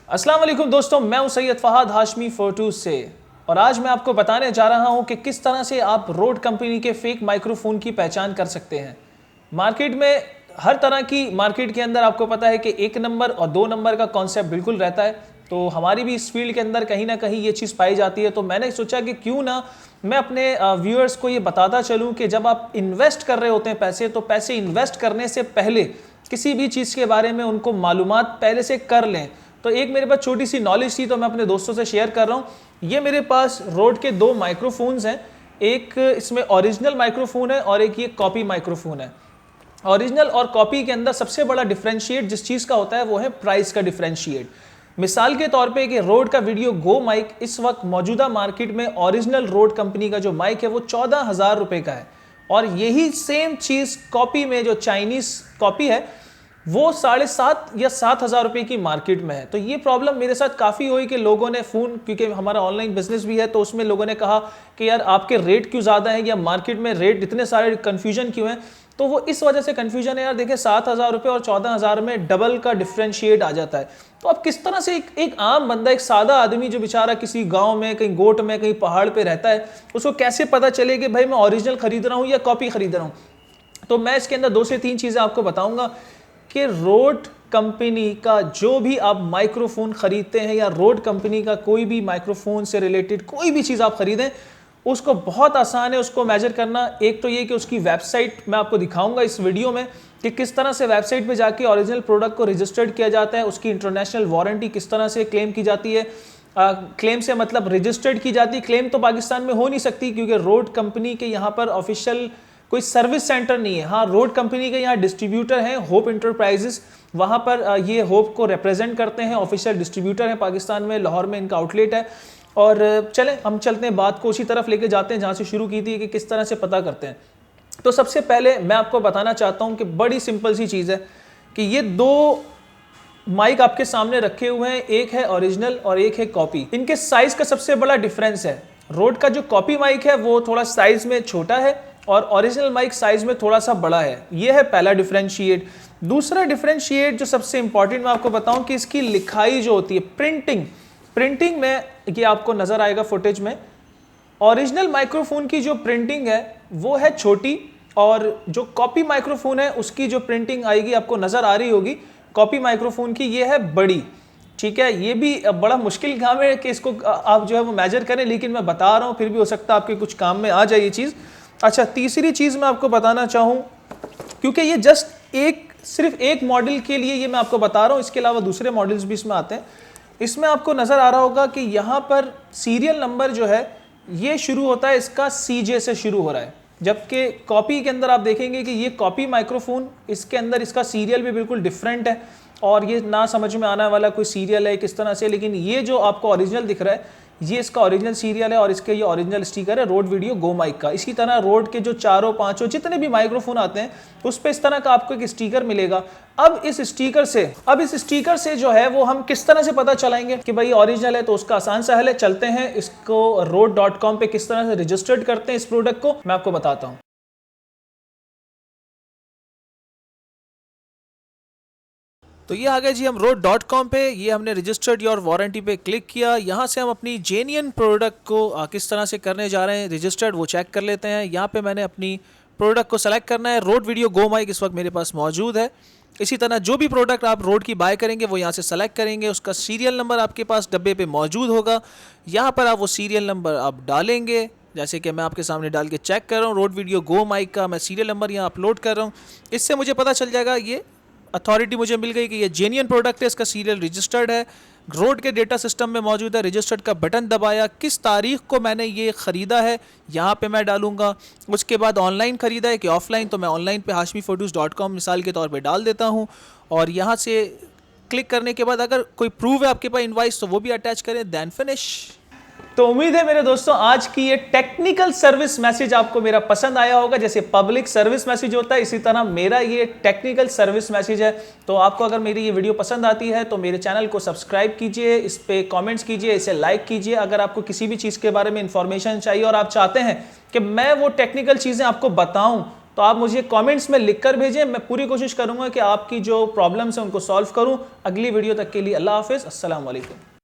अस्सलाम वालेकुम दोस्तों, मैं हूं सैयद फहाद हाशमी फोटो से और आज मैं आपको बताने जा रहा हूं कि किस तरह से आप रोड कंपनी के फेक माइक्रोफोन की पहचान कर सकते हैं। मार्केट में हर तरह की मार्केट के अंदर आपको पता है कि 1 नंबर और 2 नंबर का कॉन्सेप्ट बिल्कुल रहता है, तो हमारी भी इस फील्ड के अंदर कहीं ना कहीं ये चीज़ पाई जाती है। तो मैंने सोचा कि क्यों ना मैं अपने व्यूअर्स को ये बताता चलूँ कि जब आप इन्वेस्ट कर रहे होते हैं पैसे, तो पैसे इन्वेस्ट करने से पहले किसी भी चीज़ के बारे में उनको मालूमात पहले से कर लें। तो एक मेरे पास छोटी सी नॉलेज थी, तो मैं अपने दोस्तों से शेयर कर रहा हूँ। ये मेरे पास रोड के 2 माइक्रोफोन्स हैं, एक इसमें ओरिजिनल माइक्रोफोन है और एक ये कॉपी माइक्रोफोन है। ओरिजिनल और कॉपी के अंदर सबसे बड़ा डिफरेंशिएट जिस चीज़ का होता है वो है प्राइस का डिफरेंशिएट। मिसाल के तौर पे कि रोड का वीडियो गो माइक इस वक्त मौजूदा मार्केट में ओरिजिनल रोड कंपनी का जो माइक है वो 14,000 रुपये का है, और यही सेम चीज़ कॉपी में जो चाइनीज़ कॉपी है वो 7,500 या 7,000 रुपये की मार्केट में है। तो ये प्रॉब्लम मेरे साथ काफ़ी हुई कि लोगों ने फ़ोन, क्योंकि हमारा ऑनलाइन बिजनेस भी है, तो उसमें लोगों ने कहा कि यार आपके रेट क्यों ज़्यादा हैं या मार्केट में रेट इतने सारे कन्फ्यूजन क्यों हैं। तो वो इस वजह से कन्फ्यूजन है यार, देखिए 7,000 रुपये और 14,000 में डबल का डिफ्रेंशिएट आ जाता है। तो अब किस तरह से एक आम बंदा, एक सादा आदमी जो बेचारा किसी गाँव में, कहीं गोट में, कहीं पहाड़ पर रहता है, उसको कैसे पता चले कि भाई मैं ओरिजिनल खरीद रहा हूँ या कॉपी खरीद रहा हूँ। तो मैं इसके अंदर 2 से 3 चीज़ें आपको बताऊँगा कि रोड कंपनी का जो भी आप माइक्रोफोन खरीदते हैं या रोड कंपनी का कोई भी माइक्रोफोन से रिलेटेड कोई भी चीज़ आप खरीदें, उसको बहुत आसान है उसको मेजर करना। एक तो ये कि उसकी वेबसाइट मैं आपको दिखाऊंगा इस वीडियो में कि किस तरह से वेबसाइट पे जाके ओरिजिनल प्रोडक्ट को रजिस्टर्ड किया जाता है, उसकी इंटरनेशनल वारंटी किस तरह से क्लेम की जाती है। क्लेम से मतलब रजिस्टर्ड की जाती है, क्लेम तो पाकिस्तान में हो नहीं सकती क्योंकि रोड कंपनी के यहाँ पर ऑफिशियल कोई सर्विस सेंटर नहीं है। हाँ, रोड कंपनी के यहाँ डिस्ट्रीब्यूटर हैं, होप इंटरप्राइजेस, वहाँ पर ये होप को रिप्रेजेंट करते हैं, ऑफिशियल डिस्ट्रीब्यूटर हैं पाकिस्तान में, लाहौर में इनका आउटलेट है। और चलें हम चलते हैं, बात को उसी तरफ लेके जाते हैं जहाँ से शुरू की थी कि किस तरह से पता करते हैं। तो सबसे पहले मैं आपको बताना चाहता हूँ कि बड़ी सिंपल सी चीज़ है कि ये 2 माइक आपके सामने रखे हुए हैं, एक है ओरिजिनल और एक है कॉपी। इनके साइज़ का सबसे बड़ा डिफरेंस है, रोड का जो कॉपी माइक है वो थोड़ा साइज़ में छोटा है और ओरिजिनल माइक साइज में थोड़ा सा बड़ा है। ये है पहला डिफरेंशिएट। दूसरा डिफरेंशिएट जो सबसे इंपॉर्टेंट मैं आपको बताऊं कि इसकी लिखाई जो होती है, प्रिंटिंग में ये आपको नजर आएगा फुटेज में। ओरिजिनल माइक्रोफोन की जो प्रिंटिंग है वो है छोटी, और जो कॉपी माइक्रोफोन है उसकी जो प्रिंटिंग आएगी आपको नजर आ रही होगी कॉपी माइक्रोफोन की, ये है बड़ी। ठीक है, ये भी बड़ा मुश्किल काम है कि इसको आप जो है वो मेजर करें, लेकिन मैं बता रहा हूँ फिर भी हो सकता है आपके कुछ काम में आ जाए ये चीज़। अच्छा, तीसरी चीज़ मैं आपको बताना चाहूँ, क्योंकि ये जस्ट सिर्फ एक मॉडल के लिए ये मैं आपको बता रहा हूँ, इसके अलावा दूसरे मॉडल्स भी इसमें आते हैं। इसमें आपको नज़र आ रहा होगा कि यहाँ पर सीरियल नंबर जो है ये शुरू होता है, इसका CJ से शुरू हो रहा है, जबकि कॉपी के अंदर आप देखेंगे कि ये कॉपी माइक्रोफोन, इसके अंदर इसका सीरियल भी बिल्कुल डिफरेंट है और ये ना समझ में आने वाला कोई सीरियल है किस तरह से। लेकिन ये जो आपको ओरिजिनल दिख रहा है ये इसका ओरिजिनल सीरियल है और इसके ये ओरिजिनल स्टिकर है रोड वीडियो गो माइक का। इसी तरह रोड के जो 4-5 जितने भी माइक्रोफोन आते हैं उस पर इस तरह का आपको एक स्टिकर मिलेगा। अब इस स्टिकर से जो है वो हम किस तरह से पता चलाएंगे कि भाई ओरिजिनल है, तो उसका आसान सा हल है। चलते हैं इसको road.com पे किस तरह से रजिस्टर्ड करते हैं इस प्रोडक्ट को, मैं आपको बताता हूँ। तो ये आ गए जी हम road.com पे, ये हमने रजिस्टर्ड योर वारंटी पे क्लिक किया। यहाँ से हम अपनी जेन्युइन प्रोडक्ट को किस तरह से करने जा रहे हैं रजिस्टर्ड वो चेक कर लेते हैं। यहाँ पे मैंने अपनी प्रोडक्ट को सेलेक्ट करना है, रोड वीडियो गो माइक इस वक्त मेरे पास मौजूद है। इसी तरह जो भी प्रोडक्ट आप रोड की बाय करेंगे वो यहाँ से सेलेक्ट करेंगे, उसका सीरियल नंबर आपके पास डब्बे पे मौजूद होगा। यहाँ पर आप वो सीरियल नंबर आप डालेंगे, जैसे कि मैं आपके सामने डाल के चेक कर रहा हूँ। रोड वीडियो गो माइक का मैं सीरियल नंबर यहाँ अपलोड कर रहा हूँ, इससे मुझे पता चल जाएगा, ये अथॉरिटी मुझे मिल गई कि ये जेन्युइन प्रोडक्ट है, इसका सीरियल रजिस्टर्ड है, रोड के डेटा सिस्टम में मौजूद है। रजिस्टर्ड का बटन दबाया, किस तारीख को मैंने ये ख़रीदा है यहाँ पे मैं डालूंगा। उसके बाद ऑनलाइन ख़रीदा है कि ऑफलाइन, तो मैं ऑनलाइन पे hashmiphotos.com मिसाल के तौर पे डाल देता हूँ। और यहाँ से क्लिक करने के बाद अगर कोई प्रूफ है आपके पास इनवाइस तो वो भी अटैच करें, दैन फिनिश। तो उम्मीद है मेरे दोस्तों आज की ये टेक्निकल सर्विस मैसेज आपको मेरा पसंद आया होगा। जैसे पब्लिक सर्विस मैसेज होता है इसी तरह मेरा ये टेक्निकल सर्विस मैसेज है। तो आपको अगर मेरी ये वीडियो पसंद आती है तो मेरे चैनल को सब्सक्राइब कीजिए, इस पे कमेंट्स कीजिए, इसे लाइक कीजिए। अगर आपको किसी भी चीज़ के बारे में इंफॉर्मेशन चाहिए और आप चाहते हैं कि मैं वो टेक्निकल चीज़ें आपको बताऊं तो आप मुझे कमेंट्स में लिख कर भेजें, मैं पूरी कोशिश करूंगा कि आपकी जो प्रॉब्लम्स हैं उनको सॉल्व करूं। अगली वीडियो तक के लिए अल्लाह हाफिज़, अस्सलाम वालेकुम।